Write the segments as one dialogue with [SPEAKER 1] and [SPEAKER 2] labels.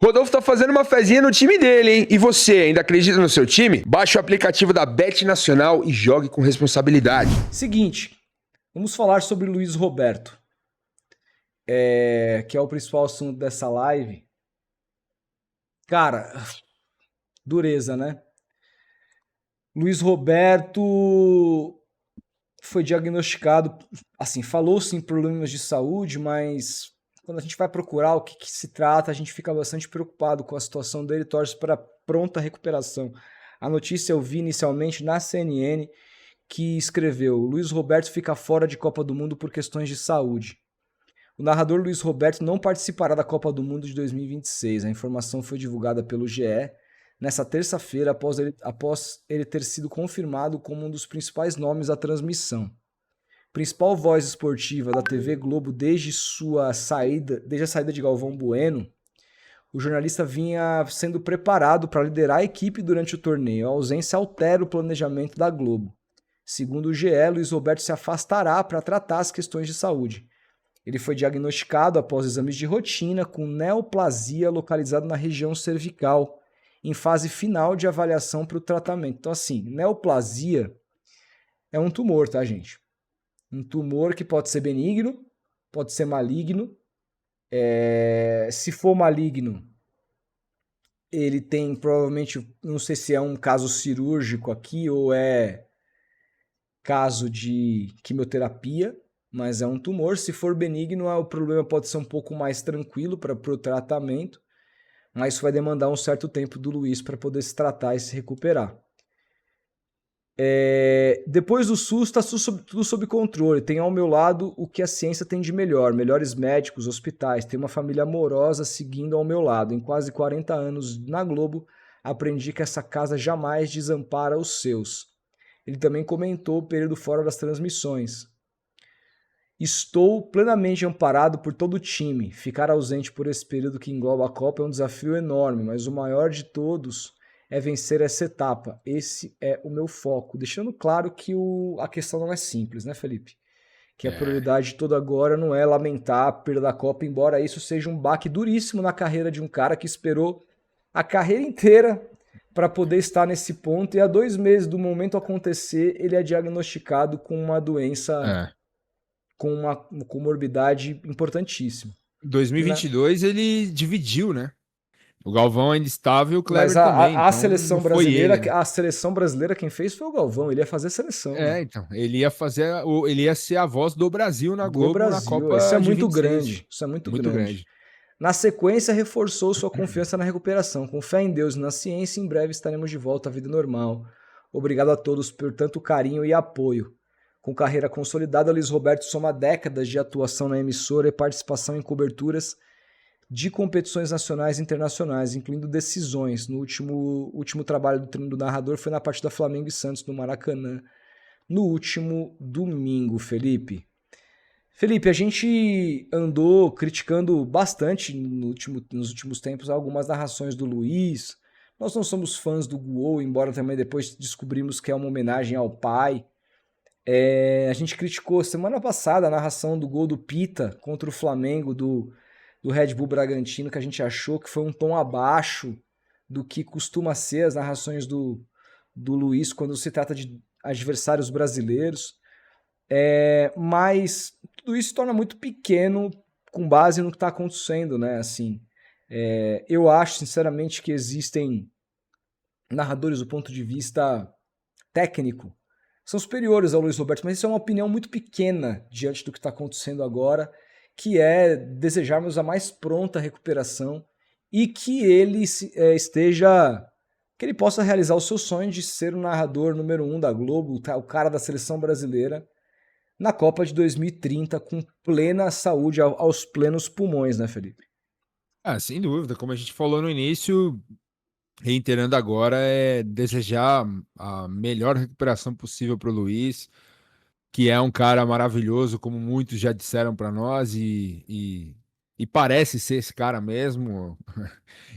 [SPEAKER 1] Rodolfo tá fazendo uma fezinha no time dele, hein? E você, ainda acredita no seu time? Baixe o aplicativo da Bet Nacional e jogue com responsabilidade.
[SPEAKER 2] Seguinte, vamos falar sobre Luiz Roberto, que é o principal assunto dessa live. Cara, dureza, né? Luiz Roberto foi diagnosticado, assim, falou-se em problemas de saúde, mas quando a gente vai procurar o que se trata, a gente fica bastante preocupado com a situação dele e torce para pronta recuperação. A notícia eu vi inicialmente na CNN, que escreveu: Luiz Roberto fica fora de Copa do Mundo por questões de saúde. O narrador Luiz Roberto não participará da Copa do Mundo de 2026. A informação foi divulgada pelo GE nessa terça-feira, após ele ter sido confirmado como um dos principais nomes da transmissão. Principal voz esportiva da TV Globo desde a saída de Galvão Bueno, o jornalista vinha sendo preparado para liderar a equipe durante o torneio. A ausência altera o planejamento da Globo. Segundo o GE, Luiz Roberto se afastará para tratar as questões de saúde. Ele foi diagnosticado após exames de rotina com neoplasia localizada na região cervical, em fase final de avaliação para o tratamento. Então, assim, neoplasia é um tumor, tá, gente? Um tumor que pode ser benigno, pode ser maligno. Se for maligno, ele tem provavelmente, não sei se é um caso cirúrgico aqui ou é caso de quimioterapia, mas é um tumor. Se for benigno, o problema pode ser um pouco mais tranquilo para o tratamento, mas isso vai demandar um certo tempo do Luiz para poder se tratar e se recuperar. Depois do SUS, está tudo sob controle. Tem ao meu lado o que a ciência tem de melhor: melhores médicos, hospitais. Tem uma família amorosa seguindo ao meu lado. Em quase 40 anos na Globo, aprendi que essa casa jamais desampara os seus. Ele também comentou o período fora das transmissões. Estou plenamente amparado por todo o time. Ficar ausente por esse período que engloba a Copa é um desafio enorme, mas o maior de todos é vencer essa etapa. Esse é o meu foco. Deixando claro que a questão não é simples, né, Felipe? Que a prioridade toda agora não é lamentar a perda da Copa, embora isso seja um baque duríssimo na carreira de um cara que esperou a carreira inteira para poder estar nesse ponto, e há 2 meses do momento acontecer, ele é diagnosticado com uma doença, com uma comorbidade importantíssima.
[SPEAKER 3] 2022 ele dividiu, né? O Galvão ainda estava e o Kleber
[SPEAKER 2] Mas
[SPEAKER 3] também.
[SPEAKER 2] A seleção brasileira,
[SPEAKER 3] ele, né?
[SPEAKER 2] a seleção brasileira quem fez foi o Galvão, ele ia fazer a seleção. Né?
[SPEAKER 3] Então, ele ia ser a voz do Brasil na Globo,
[SPEAKER 2] Brasil.
[SPEAKER 3] na Copa.
[SPEAKER 2] Isso é
[SPEAKER 3] de
[SPEAKER 2] muito
[SPEAKER 3] 26.
[SPEAKER 2] grande. Isso é muito grande. Na sequência, reforçou sua confiança na recuperação. Com fé em Deus e na ciência, em breve estaremos de volta à vida normal. Obrigado a todos por tanto carinho e apoio. Com carreira consolidada, Luiz Roberto soma décadas de atuação na emissora e participação em coberturas de competições nacionais e internacionais, incluindo decisões. No último trabalho do treino do narrador foi na partida Flamengo e Santos, no Maracanã, no último domingo, Felipe. Felipe, a gente andou criticando bastante nos últimos tempos algumas narrações do Luiz. Nós não somos fãs do gol, embora também depois descobrimos que é uma homenagem ao pai. A gente criticou semana passada a narração do gol do Pita contra o Flamengo, do Red Bull Bragantino, que a gente achou que foi um tom abaixo do que costuma ser as narrações do Luiz quando se trata de adversários brasileiros. Mas tudo isso se torna muito pequeno com base no que está acontecendo, né? Assim, eu acho, sinceramente, que existem narradores do ponto de vista técnico são superiores ao Luiz Roberto, mas isso é uma opinião muito pequena diante do que está acontecendo agora, que é desejarmos a mais pronta recuperação e que ele que ele possa realizar o seu sonho de ser o narrador número 1 da Globo, o cara da seleção brasileira, na Copa de 2030, com plena saúde, aos plenos pulmões, né, Felipe?
[SPEAKER 3] Sem dúvida. Como a gente falou no início, reiterando agora, é desejar a melhor recuperação possível para o Luiz, que é um cara maravilhoso, como muitos já disseram para nós, e parece ser esse cara mesmo.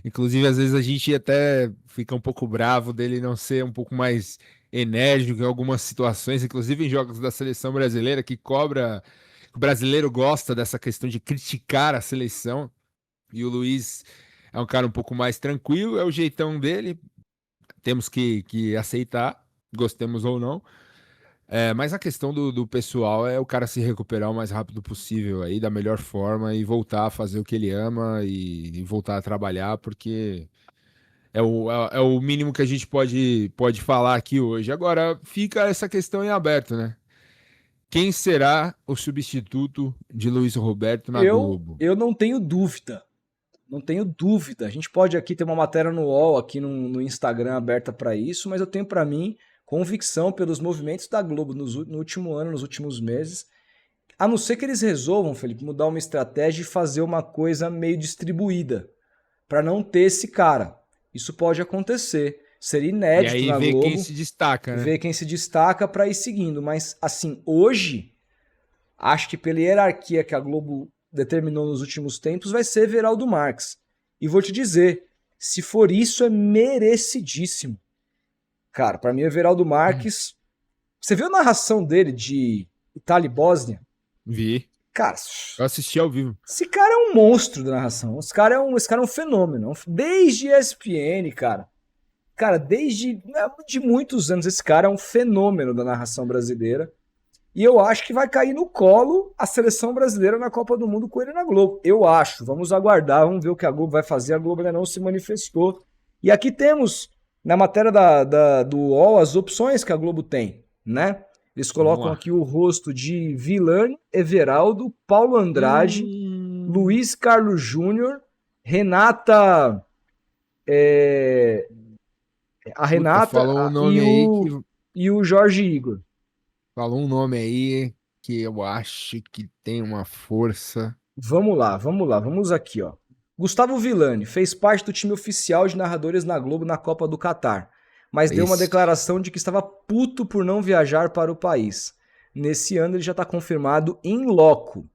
[SPEAKER 3] Inclusive, às vezes a gente até fica um pouco bravo dele não ser um pouco mais enérgico em algumas situações, inclusive em jogos da seleção brasileira, que cobra. O brasileiro gosta dessa questão de criticar a seleção, e o Luiz é um cara um pouco mais tranquilo, é o jeitão dele, temos que aceitar, gostemos ou não. Mas a questão do pessoal é o cara se recuperar o mais rápido possível aí, da melhor forma, e voltar a fazer o que ele ama e voltar a trabalhar, porque é o mínimo que a gente pode falar aqui hoje. Agora, fica essa questão em aberto, né? Quem será o substituto de Luiz Roberto na Globo?
[SPEAKER 2] Eu não tenho dúvida. Não tenho dúvida. A gente pode aqui ter uma matéria no UOL, aqui no Instagram aberta para isso, mas eu tenho para mim convicção pelos movimentos da Globo no último ano, nos últimos meses, a não ser que eles resolvam, Felipe, mudar uma estratégia e fazer uma coisa meio distribuída, para não ter esse cara. Isso pode acontecer. Seria
[SPEAKER 3] E
[SPEAKER 2] inédito
[SPEAKER 3] aí
[SPEAKER 2] na
[SPEAKER 3] ver
[SPEAKER 2] Globo.
[SPEAKER 3] quem se destaca, né?
[SPEAKER 2] Ver quem se destaca para ir seguindo. Mas, assim, hoje, acho que pela hierarquia que a Globo determinou nos últimos tempos, vai ser Everaldo Marques. E vou te dizer, se for isso, é merecidíssimo. Cara, para mim, o Everaldo Marques... Você viu a narração dele de Itália e Bósnia?
[SPEAKER 3] Vi.
[SPEAKER 2] Cara,
[SPEAKER 3] Eu assisti ao vivo.
[SPEAKER 2] esse cara é um monstro da narração. Esse cara é um fenômeno. Desde ESPN, cara. Cara, desde de muitos anos, esse cara é um fenômeno da narração brasileira. E eu acho que vai cair no colo a seleção brasileira na Copa do Mundo com ele na Globo. Eu acho. Vamos aguardar, vamos ver o que a Globo vai fazer. A Globo ainda não se manifestou. E aqui temos, na matéria do UOL, as opções que a Globo tem, né? Eles colocam aqui o rosto de Vilani, Everaldo, Paulo Andrade, Luiz Carlos Júnior, Renata... a Renata
[SPEAKER 3] falou um nome aí
[SPEAKER 2] e o Jorge Igor.
[SPEAKER 3] Falou um nome aí que eu acho que tem uma força.
[SPEAKER 2] Vamos lá, vamos aqui, ó. Gustavo Villani fez parte do time oficial de narradores na Globo na Copa do Catar, mas deu uma declaração de que estava puto por não viajar para o país. Nesse ano ele já está confirmado em loco.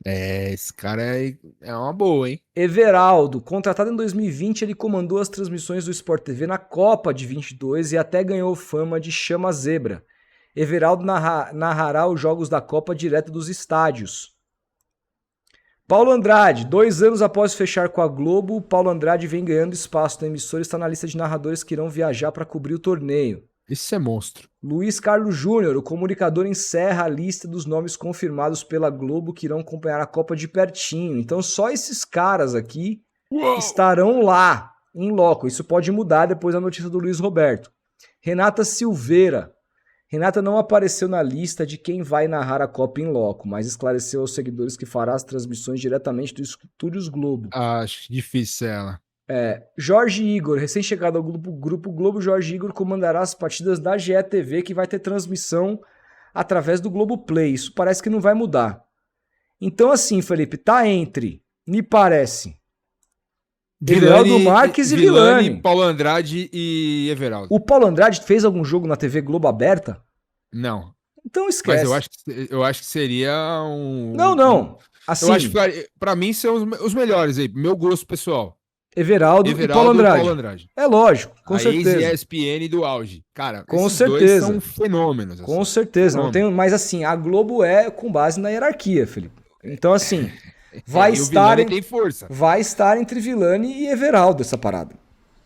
[SPEAKER 3] Esse cara é uma boa, hein?
[SPEAKER 2] Everaldo, contratado em 2020, ele comandou as transmissões do Sport TV na Copa de 22 e até ganhou fama de chama zebra. Everaldo narrará os jogos da Copa direto dos estádios. Paulo Andrade, 2 anos após fechar com a Globo, Paulo Andrade vem ganhando espaço na emissora e está na lista de narradores que irão viajar para cobrir o torneio.
[SPEAKER 3] Isso é monstro.
[SPEAKER 2] Luiz Carlos Júnior, o comunicador, encerra a lista dos nomes confirmados pela Globo que irão acompanhar a Copa de pertinho. Então só esses caras aqui estarão lá, em loco. Isso pode mudar depois da notícia do Luiz Roberto. Renata Silveira. Renata não apareceu na lista de quem vai narrar a Copa em loco, mas esclareceu aos seguidores que fará as transmissões diretamente do Estúdios Globo.
[SPEAKER 3] Acho difícil ela.
[SPEAKER 2] Jorge Igor, recém-chegado ao Grupo Globo, Jorge Igor comandará as partidas da GE.TV, que vai ter transmissão através do Globoplay. Isso parece que não vai mudar. Então, assim, Felipe, tá entre, me parece, Everaldo Marques e Villani.
[SPEAKER 3] Paulo Andrade e Everaldo.
[SPEAKER 2] O Paulo Andrade fez algum jogo na TV Globo aberta?
[SPEAKER 3] Não.
[SPEAKER 2] Então esquece.
[SPEAKER 3] Mas eu acho que seria um...
[SPEAKER 2] Não. Assim,
[SPEAKER 3] eu acho que pra mim são os melhores aí, meu gosto pessoal.
[SPEAKER 2] Everaldo e Paulo Andrade. É lógico, com certeza.
[SPEAKER 3] A ESPN do auge. Cara,
[SPEAKER 2] com
[SPEAKER 3] esses
[SPEAKER 2] certeza.
[SPEAKER 3] dois são fenômenos.
[SPEAKER 2] Com certeza. Não tem, mas assim, a Globo é com base na hierarquia, Felipe. Então assim, vai estar entre Villani e Everaldo essa parada.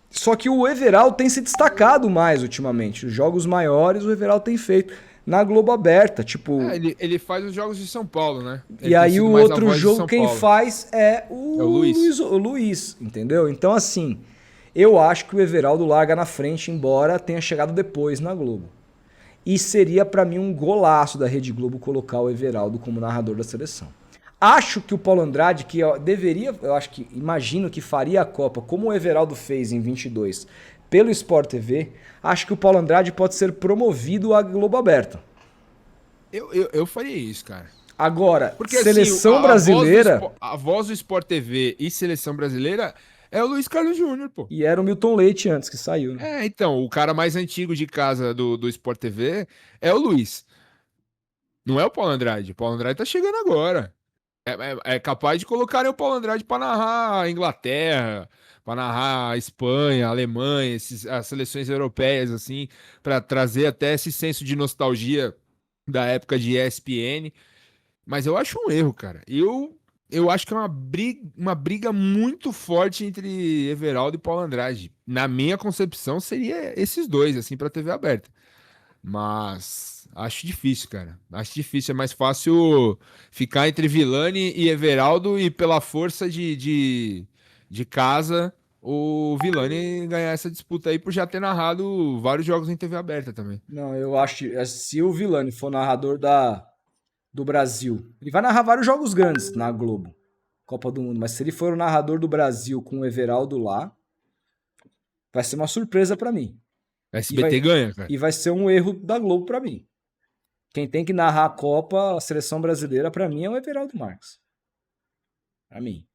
[SPEAKER 2] Só que o Everaldo tem se destacado mais ultimamente. Os jogos maiores o Everaldo tem feito na Globo aberta, tipo...
[SPEAKER 3] ele faz os jogos de São Paulo, né?
[SPEAKER 2] E aí o outro jogo quem faz é o Luiz, entendeu? Então assim, eu acho que o Everaldo larga na frente, embora tenha chegado depois na Globo. E seria pra mim um golaço da Rede Globo colocar o Everaldo como narrador da seleção. Acho que o Paulo Andrade, que imagino que faria a Copa, como o Everaldo fez em 22, pelo Sport TV, acho que o Paulo Andrade pode ser promovido à Globo aberta.
[SPEAKER 3] Eu faria isso, cara.
[SPEAKER 2] Agora, porque, seleção brasileira...
[SPEAKER 3] A voz do Sport TV e seleção brasileira é o Luiz Carlos Júnior, pô.
[SPEAKER 2] E era o Milton Leite antes que saiu, né?
[SPEAKER 3] Então, o cara mais antigo de casa do Sport TV é o Luiz. Não é o Paulo Andrade. O Paulo Andrade tá chegando agora. É capaz de colocarem o Paulo Andrade para narrar a Inglaterra, para narrar a Espanha, a Alemanha, as seleções europeias, assim, para trazer até esse senso de nostalgia da época de ESPN. Mas eu acho um erro, cara. Eu eu acho que é uma briga muito forte entre Everaldo e Paulo Andrade. Na minha concepção, seria esses dois, assim, pra TV aberta. Mas acho difícil, cara. Acho difícil. É mais fácil ficar entre Villani e Everaldo e pela força de casa o Villani ganhar essa disputa aí por já ter narrado vários jogos em TV aberta também.
[SPEAKER 2] Não, eu acho que se o Villani for narrador do Brasil, ele vai narrar vários jogos grandes na Globo, Copa do Mundo, mas se ele for o narrador do Brasil com o Everaldo lá, vai ser uma surpresa pra mim. E vai,
[SPEAKER 3] SBT ganha, cara.
[SPEAKER 2] e vai ser um erro da Globo pra mim. Quem tem que narrar a Copa, a seleção brasileira, pra mim é o Everaldo Marques. Pra mim.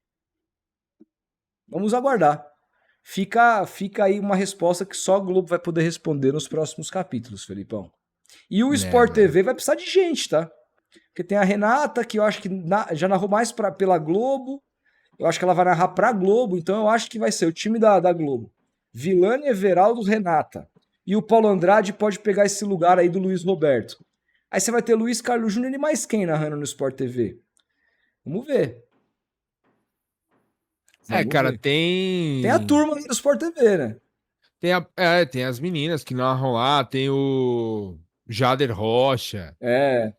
[SPEAKER 2] Vamos aguardar. Fica aí uma resposta que só a Globo vai poder responder nos próximos capítulos, Felipão. E o Sport
[SPEAKER 3] Mano.
[SPEAKER 2] TV vai precisar de gente, tá? Porque tem a Renata, que eu acho que já narrou mais pela Globo. Eu acho que ela vai narrar pra Globo, então eu acho que vai ser o time da Globo. Villani, Everaldo, Renata. E o Paulo Andrade pode pegar esse lugar aí do Luiz Roberto. Aí você vai ter Luiz Carlos Júnior e mais quem narrando no Sport TV? Vamos ver. Vamos
[SPEAKER 3] Cara,
[SPEAKER 2] ver. Tem a turma do Sport TV, né?
[SPEAKER 3] tem as meninas que narram lá, tem o Jader Rocha,
[SPEAKER 2] É,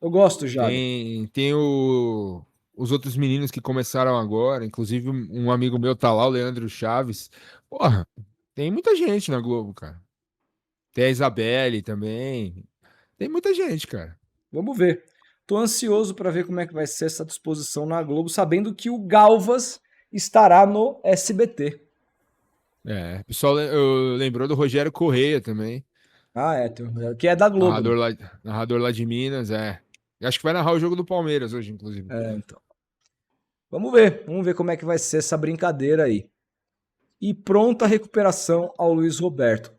[SPEAKER 2] eu gosto já.
[SPEAKER 3] tem os outros meninos que começaram agora, inclusive um amigo meu tá lá, o Leandro Chaves. Porra, tem muita gente na Globo, cara. Tem a Isabelle também. Tem muita gente, cara.
[SPEAKER 2] Vamos ver. Tô ansioso para ver como é que vai ser essa disposição na Globo, sabendo que o Galvas estará no SBT.
[SPEAKER 3] O pessoal lembrou do Rogério Correia também.
[SPEAKER 2] Ah, que é da Globo, né?
[SPEAKER 3] Narrador lá de Minas, Acho que vai narrar o jogo do Palmeiras hoje, inclusive.
[SPEAKER 2] Então. Vamos ver como é que vai ser essa brincadeira aí. E pronta a recuperação ao Luiz Roberto.